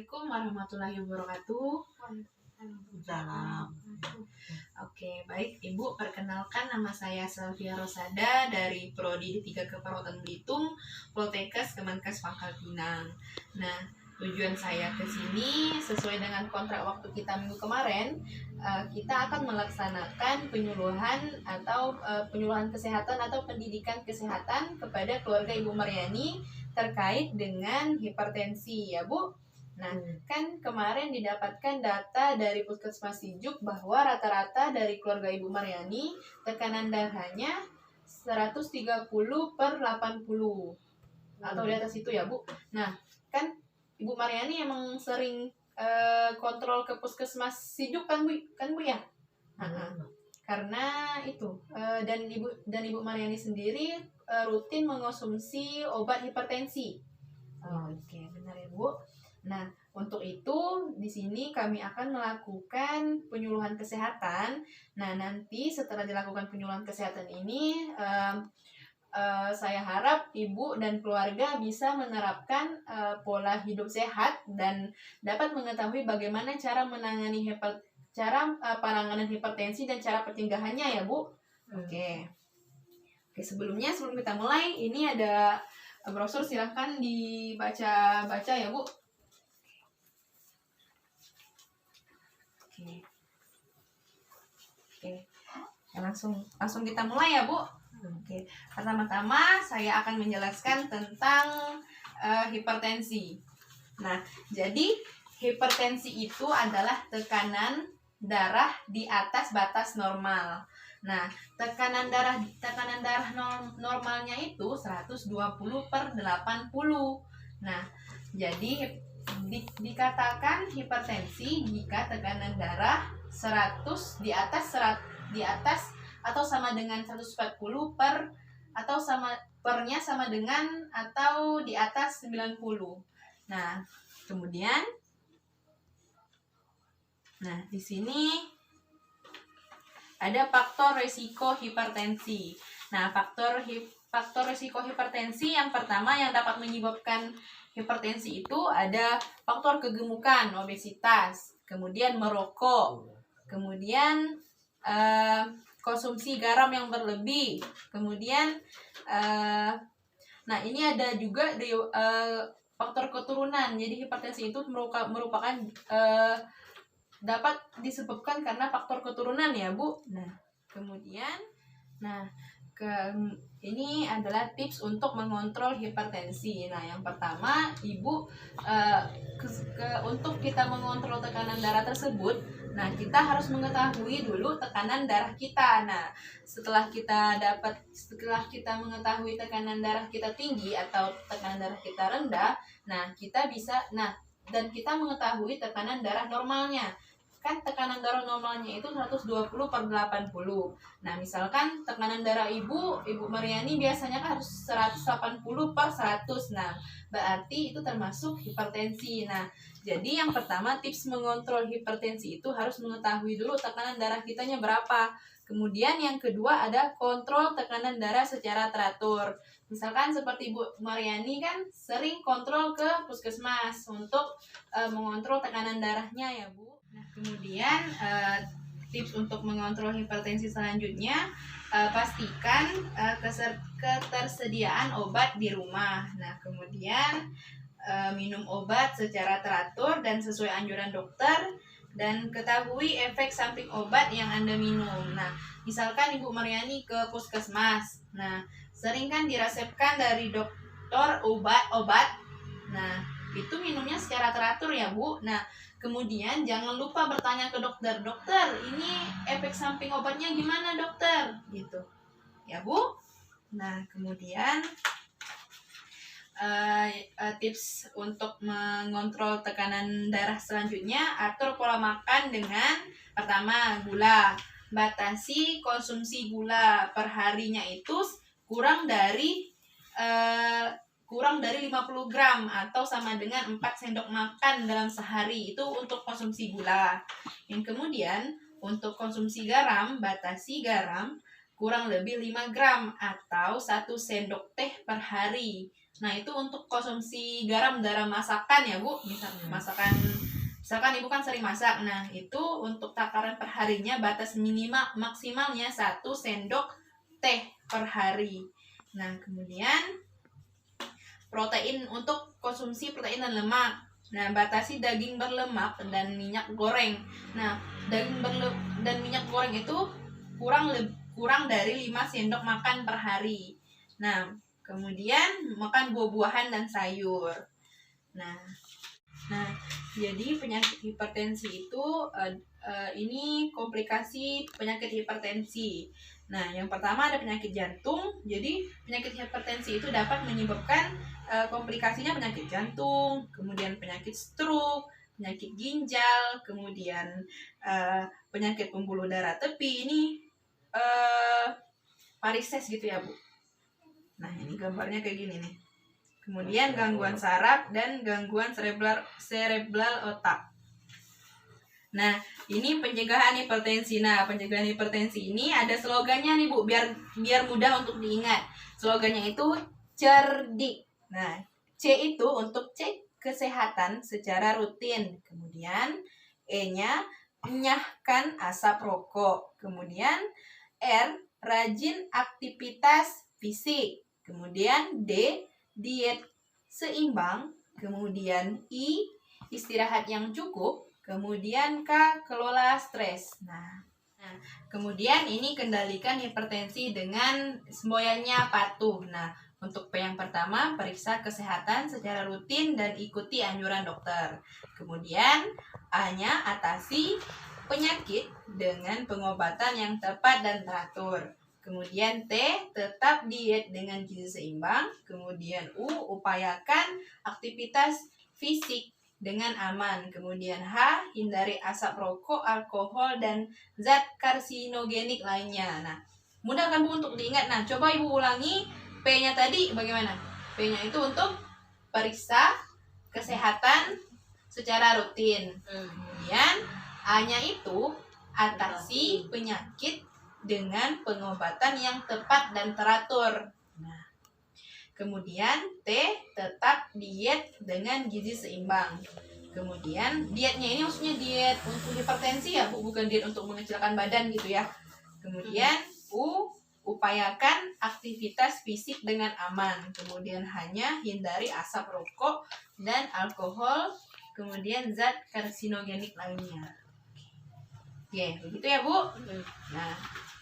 Assalamualaikum warahmatullahi wabarakatuh. Salam. Oke, baik Ibu, perkenalkan nama saya Selvia Rosada dari Prodi D3 Keperawatan Belitung, Poltekkes Kemenkes Pangkal Pinang. Nah, tujuan saya ke sini sesuai dengan kontrak waktu kita minggu kemarin, kita akan melaksanakan penyuluhan kesehatan atau pendidikan kesehatan kepada keluarga Ibu Maryani terkait dengan hipertensi, ya Bu. Nah, kan kemarin didapatkan data dari Puskesmas Sijuk bahwa rata-rata dari keluarga Ibu Maryani tekanan darahnya 130/80 atau di atas itu ya Bu. Nah, kan Ibu Maryani emang sering kontrol ke Puskesmas Sijuk kan Bu ya? Karena itu dan Ibu Maryani sendiri rutin mengonsumsi obat hipertensi. Oke, benar ya Bu. Nah, untuk itu di sini kami akan melakukan penyuluhan kesehatan. Nah, nanti setelah dilakukan penyuluhan kesehatan ini, saya harap ibu dan keluarga bisa menerapkan pola hidup sehat dan dapat mengetahui bagaimana cara menangani penanganan hipertensi dan cara pencegahannya ya Bu. Oke, sebelum kita mulai, ini ada brosur, silahkan dibaca ya Bu. Oke. Langsung kita mulai ya Bu. Oke. Pertama-tama saya akan menjelaskan tentang hipertensi. Nah, jadi hipertensi itu adalah tekanan darah di atas batas normal. Nah, tekanan darah normalnya itu 120/80. Nah, jadi dikatakan hipertensi jika tekanan darah 100 di atas atau sama dengan 140 atau pernya sama dengan atau di atas 90. Nah, kemudian di sini ada faktor risiko hipertensi. Nah, faktor risiko hipertensi yang pertama yang dapat menyebabkan hipertensi itu ada faktor kegemukan, obesitas, kemudian merokok, kemudian konsumsi garam yang berlebih, kemudian ini ada juga faktor keturunan. Jadi hipertensi itu merupakan dapat disebabkan karena faktor keturunan ya Bu. Nah, kemudian ini adalah tips untuk mengontrol hipertensi. Nah, yang pertama, Ibu untuk kita mengontrol tekanan darah tersebut, kita harus mengetahui dulu tekanan darah kita. Nah, setelah kita mengetahui tekanan darah kita tinggi atau tekanan darah kita rendah, dan kita mengetahui tekanan darah normalnya. Kan tekanan darah normalnya itu 120/80. Nah, misalkan tekanan darah Ibu Maryani biasanya kan harus 180/100. Nah, berarti itu termasuk hipertensi. Nah, jadi yang pertama tips mengontrol hipertensi itu harus mengetahui dulu tekanan darah kitanya berapa. Kemudian yang kedua ada kontrol tekanan darah secara teratur. Misalkan seperti Ibu Maryani kan sering kontrol ke Puskesmas untuk mengontrol tekanan darahnya ya Bu. Nah, kemudian tips untuk mengontrol hipertensi selanjutnya, pastikan ketersediaan obat di rumah. Nah, kemudian minum obat secara teratur dan sesuai anjuran dokter, dan ketahui efek samping obat yang Anda minum. Nah, misalkan Ibu Maryani ke Puskesmas, sering kan diresepkan dari dokter obat. Nah, itu minumnya secara teratur ya Bu. Nah, kemudian jangan lupa bertanya ke dokter, ini efek samping obatnya gimana dokter? Gitu ya Bu. Nah, kemudian tips untuk mengontrol tekanan darah selanjutnya, atur pola makan dengan pertama gula. Batasi konsumsi gula per harinya itu kurang dari 50 gram atau sama dengan 4 sendok makan dalam sehari. Itu untuk konsumsi gula. Yang kemudian untuk konsumsi garam, batasi garam kurang lebih 5 gram atau 1 sendok teh per hari. Nah, itu untuk konsumsi garam dalam masakan ya, Bu. Misalkan Ibu kan sering masak. Nah, itu untuk takaran perharinya batas minimal maksimalnya 1 sendok teh per hari. Nah, kemudian protein untuk konsumsi protein dan lemak. Nah, batasi daging berlemak dan minyak goreng. Nah, dan minyak goreng itu kurang dari 5 sendok makan per hari. Nah, kemudian makan buah-buahan dan sayur. Nah, jadi penyakit hipertensi itu ini komplikasi penyakit hipertensi. Nah, yang pertama ada penyakit jantung. Jadi penyakit hipertensi itu dapat menyebabkan komplikasinya penyakit jantung, kemudian penyakit stroke, penyakit ginjal, kemudian penyakit pembuluh darah tepi. Ini varises gitu ya, Bu. Nah, ini gambarnya kayak gini nih. Kemudian gangguan saraf dan gangguan cerebral otak. Nah, ini pencegahan hipertensi. Nah, pencegahan hipertensi ini ada slogannya nih, Bu, biar mudah untuk diingat. Slogannya itu cerdik. Nah, C itu untuk cek kesehatan secara rutin. Kemudian E-nya enyahkan asap rokok. Kemudian R, rajin aktivitas fisik. Kemudian D, diet seimbang. Kemudian I, istirahat yang cukup. Kemudian K, kelola stres. Nah, kemudian ini kendalikan hipertensi dengan semboyannya patuh. Nah, untuk yang pertama, periksa kesehatan secara rutin dan ikuti anjuran dokter. Kemudian A-nya atasi penyakit dengan pengobatan yang tepat dan teratur. Kemudian T, tetap diet dengan gizi seimbang. Kemudian U, upayakan aktivitas fisik dengan aman. Kemudian H, hindari asap rokok, alkohol, dan zat karsinogenik lainnya. Nah, mudah kan, Bu, untuk diingat. Nah, coba Ibu ulangi P-nya tadi bagaimana? P-nya itu untuk periksa kesehatan secara rutin. Kemudian A-nya itu atasi penyakit dengan pengobatan yang tepat dan teratur. Nah, kemudian T, tetap diet dengan gizi seimbang. Kemudian dietnya ini maksudnya diet untuk hipertensi ya, Bu, bukan diet untuk mengecilkan badan gitu ya. Kemudian U, upayakan aktivitas fisik dengan aman. Kemudian hanya hindari asap rokok dan alkohol, kemudian zat karsinogenik lainnya. Oke, begitu ya, Bu. Nah,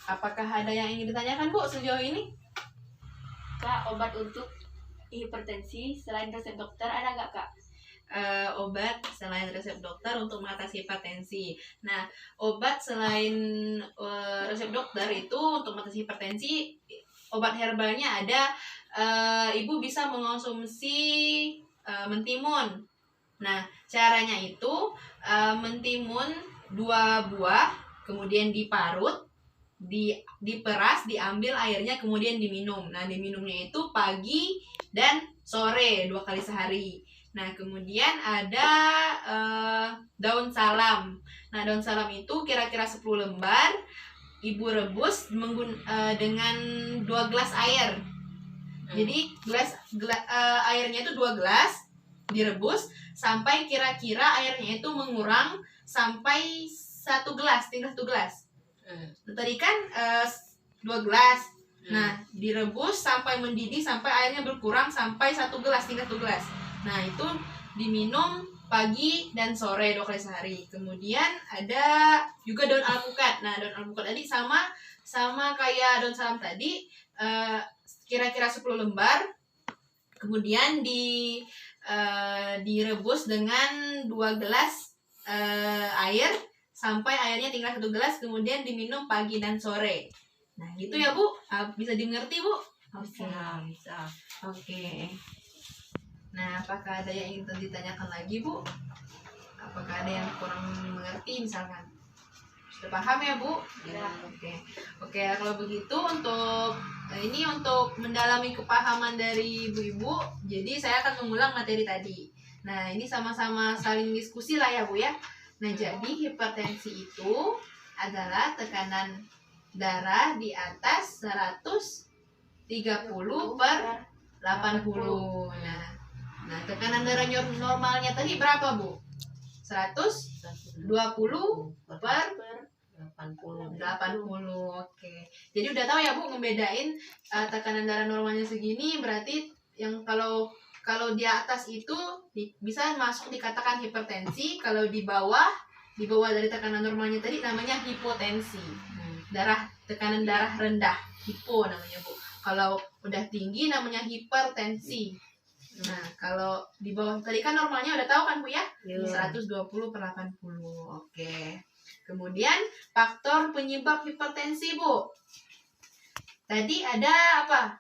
apakah ada yang ingin ditanyakan, Bu, sejauh ini? Kak, obat untuk hipertensi selain resep dokter ada nggak, Kak? Obat selain resep dokter untuk mengatasi hipertensi. Nah, obat selain resep dokter itu untuk mengatasi hipertensi, obat herbalnya ada. Ibu bisa mengonsumsi mentimun. Nah, caranya itu mentimun 2 buah, kemudian diparut, diperas, diambil airnya, kemudian diminum. Nah, diminumnya itu pagi dan sore 2 kali sehari. Nah, kemudian ada daun salam. Nah, daun salam itu kira-kira 10 lembar. Ibu rebus dengan 2 gelas air. Jadi airnya itu 2 gelas, direbus sampai kira-kira airnya itu mengurang sampai 1 gelas, tinggal 1 gelas. Tadi kan 2 gelas. Nah, direbus sampai mendidih, sampai airnya berkurang sampai 1 gelas, tinggal 1 gelas. Nah, itu diminum pagi dan sore 2 kali sehari. Kemudian ada juga daun alpukat. Nah, daun alpukat tadi sama kayak daun salam tadi, kira-kira 10 lembar. Kemudian direbus dengan 2 gelas air sampai airnya tinggal 1 gelas, kemudian diminum pagi dan sore. Nah, gitu ya, Bu. Bisa dimengerti, Bu? Bisa. Oke. Nah, apakah ada yang ingin ditanyakan lagi, Bu? Apakah ada yang kurang mengerti misalkan? Sudah paham ya, Bu? Ya. Oke, kalau begitu untuk mendalami kepahaman dari ibu-ibu, jadi saya akan mengulang materi tadi. Nah, ini sama-sama saling diskusi lah ya, Bu ya. Nah, jadi hipertensi itu adalah tekanan darah di atas 130/80 80. Nah, tekanan darah normalnya tadi berapa, Bu? 120 per 80. 80. Oke. Jadi udah tahu ya, Bu, ngebedain tekanan darah normalnya segini berarti yang kalau di atas itu bisa masuk dikatakan hipertensi, kalau di bawah dari tekanan normalnya tadi namanya hipotensi. Tekanan darah rendah, hipo namanya, Bu. Kalau udah tinggi namanya hipertensi. Nah, kalau di bawah tadi kan normalnya udah tahu kan, Bu ya? Iya. 120/80. Oke. Kemudian faktor penyebab hipertensi, Bu. Tadi ada apa?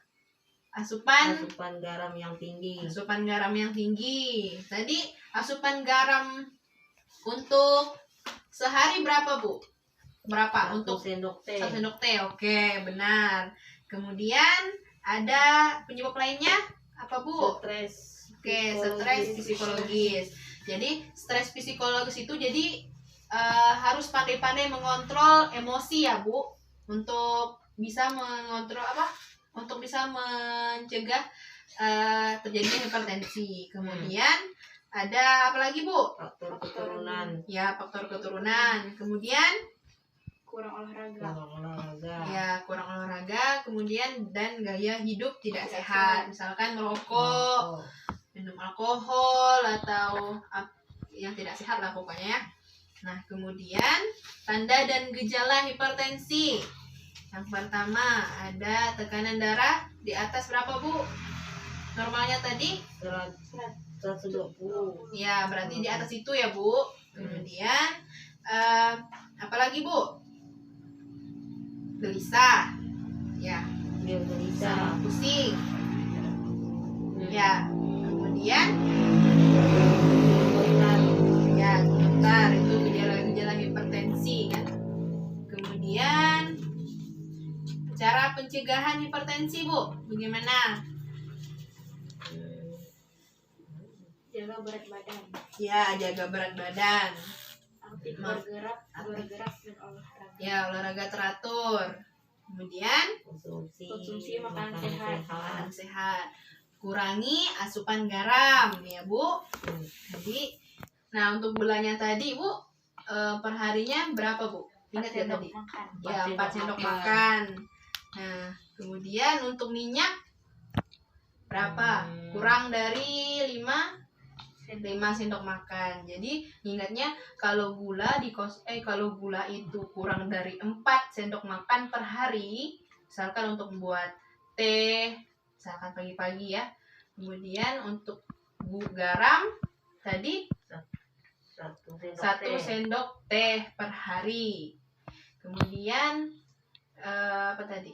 Asupan garam yang tinggi. Asupan garam yang tinggi. Tadi asupan garam untuk sehari berapa, Bu? Berapa? Untuk 1 sendok teh. 1 sendok teh. Oke, benar. Kemudian ada penyebab lainnya apa, Bu? Stres. Oke, stres psikologis. Jadi stres psikologis itu jadi harus pandai-pandai mengontrol emosi ya, Bu, untuk bisa mengontrol untuk bisa mencegah terjadinya hipertensi. Kemudian ada apa lagi, Bu? Faktor keturunan. Ya, faktor keturunan. Kemudian kurang olahraga. kurang olahraga. Kemudian dan gaya hidup tidak sehat. Misalkan merokok, minum alkohol atau yang tidak sehat lah pokoknya ya. Nah, kemudian tanda dan gejala hipertensi. Yang pertama ada tekanan darah di atas berapa, Bu? Normalnya tadi 120. ya, berarti di atas itu ya, Bu. Kemudian apa lagi, Bu? Gelisah. Ya, Gelisah. pusing. Ya, kemudian gemetar itu gejala-gejala hipertensi kan. Kemudian cara pencegahan hipertensi, Bu, bagaimana? Jaga berat badan. Ya, jaga berat badan. Aktif bergerak dan olahraga. Ya, olahraga teratur. Kemudian Konsumsi makanan sehat. makanan sehat. Kurangi asupan garam ya, Bu. Jadi, nah untuk gulanya tadi, Bu, perharinya berapa, Bu? Ingat ya tadi? Makan. Ya, 4 sendok makan. Nah, kemudian untuk minyak berapa? Kurang dari 5 sendok makan. Jadi ingatnya kalau gula itu kurang dari 4 sendok makan per hari, misalkan untuk membuat teh, misalkan pagi-pagi ya. Kemudian untuk garam tadi 1 sendok teh per hari. Kemudian apa tadi?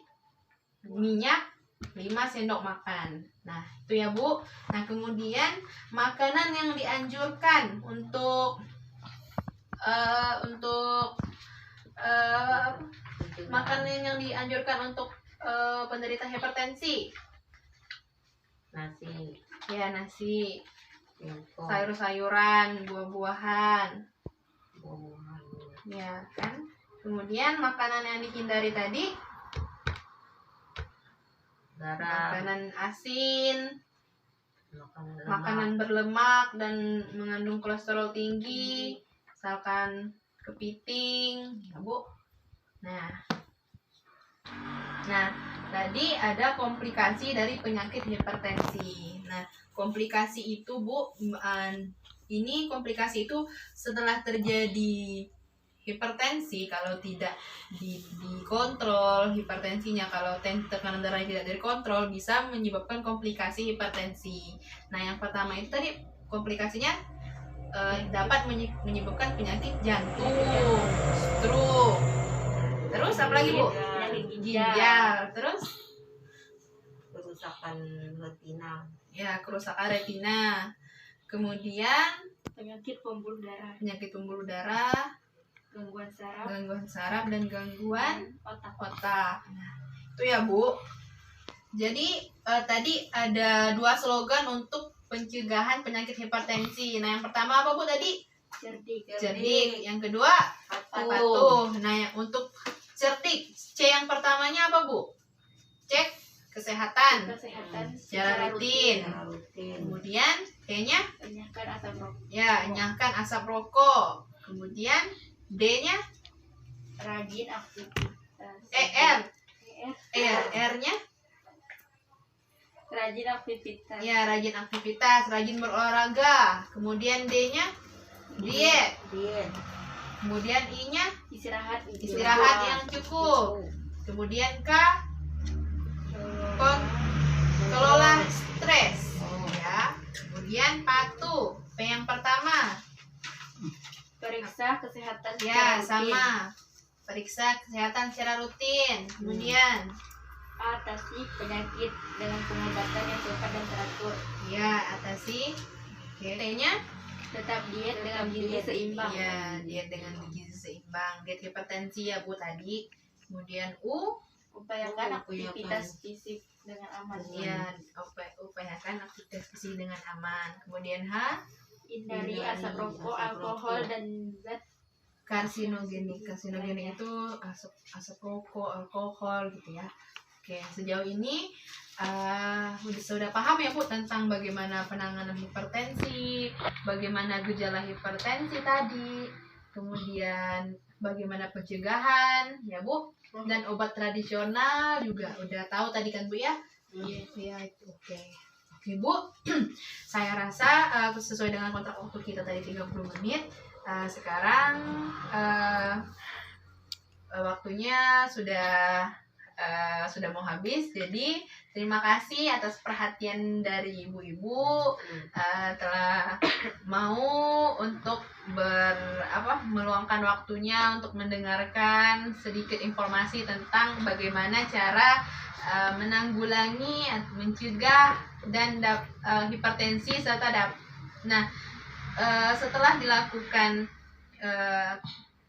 Minyak 5 sendok makan. Nah, itu ya, Bu. Nah, kemudian makanan yang dianjurkan untuk makanan yang dianjurkan untuk penderita hipertensi. Nasi. Ya, nasi, sayur-sayuran, buah-buahan. Ya, kan? Kemudian makanan yang dihindari tadi makanan asin, makanan berlemak dan mengandung kolesterol tinggi, misalkan kepiting, ya, Bu. Nah, tadi ada komplikasi dari penyakit hipertensi. Nah, komplikasi itu, Bu, ini komplikasi itu setelah terjadi hipertensi, kalau tidak dikontrol hipertensinya, kalau tekanan darahnya tidak dikontrol, bisa menyebabkan komplikasi hipertensi. Nah, yang pertama itu tadi komplikasinya dapat menyebabkan penyakit jantung, stroke. Terus apa lagi, Bu? Ginjal. Terus kerusakan retina. Ya, kerusakan retina. Kemudian penyakit pembuluh darah, gangguan saraf dan gangguan otak. Nah, itu ya, Bu. Jadi tadi ada 2 slogan untuk pencegahan penyakit hipertensi. Nah, yang pertama apa, Bu, tadi? Cerdik. Yang kedua patuh. Nah, untuk cerdik, C yang pertamanya apa, Bu? Cek kesehatan kesehatan secara rutin. Secara rutin. Kemudian E-nya Enyahkan asam rokok. ya enyahkan asap rokok. Kemudian D-nya Rajin aktivitas. R. R. R-nya Rajin aktivitas. ya rajin aktivitas, rajin berolahraga. Kemudian D-nya diet. Diet. Kemudian I-nya Istirahat. istirahat yang cukup. Kemudian K kelola stres ya. Kemudian patuh. P yang pertama Periksa kesehatan ya secara rutin. sama periksa kesehatan secara rutin. Kemudian Atasi penyakit dengan pengobatan yang tepat dan teratur. ya atasi. Oke. T-nya Tetap diet dengan Tetap gizi diet. seimbang. ya diet dengan gizi seimbang. Diet hipertensi ya Bu tadi. Kemudian U Upayakan Upayakan. aktivitas fisik dengan aman. ya upayakan aktivitas fisik dengan aman. Kemudian H Hindari Hindari asap rokok, asap alkohol, rokok. dan zat karsinogenik. Karsinogenik itu asap rokok, alkohol gitu ya. Oke, sejauh ini sudah paham ya Bu tentang bagaimana penanganan hipertensi, bagaimana gejala hipertensi tadi, kemudian bagaimana pencegahan ya Bu, dan obat tradisional juga udah tahu tadi kan Bu ya? Iya itu oke. Oke Bu, saya rasa sesuai dengan kontrak waktu kita tadi 30 menit. Sekarang waktunya sudah mau habis. Jadi terima kasih atas perhatian dari ibu-ibu telah mau untuk meluangkan waktunya untuk mendengarkan sedikit informasi tentang bagaimana cara menanggulangi, mencegah dan hipertensi serta setelah dilakukan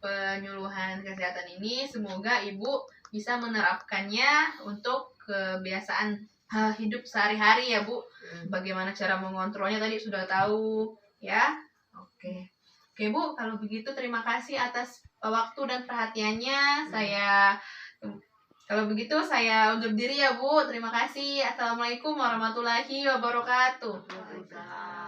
penyuluhan kesehatan ini, semoga ibu bisa menerapkannya untuk kebiasaan hidup sehari-hari ya Bu. Bagaimana cara mengontrolnya tadi sudah tahu ya. Oke Bu, kalau begitu terima kasih atas waktu dan perhatiannya. Kalau begitu saya undur diri ya Bu. Terima kasih. Assalamualaikum warahmatullahi wabarakatuh. Waalaikumsalam.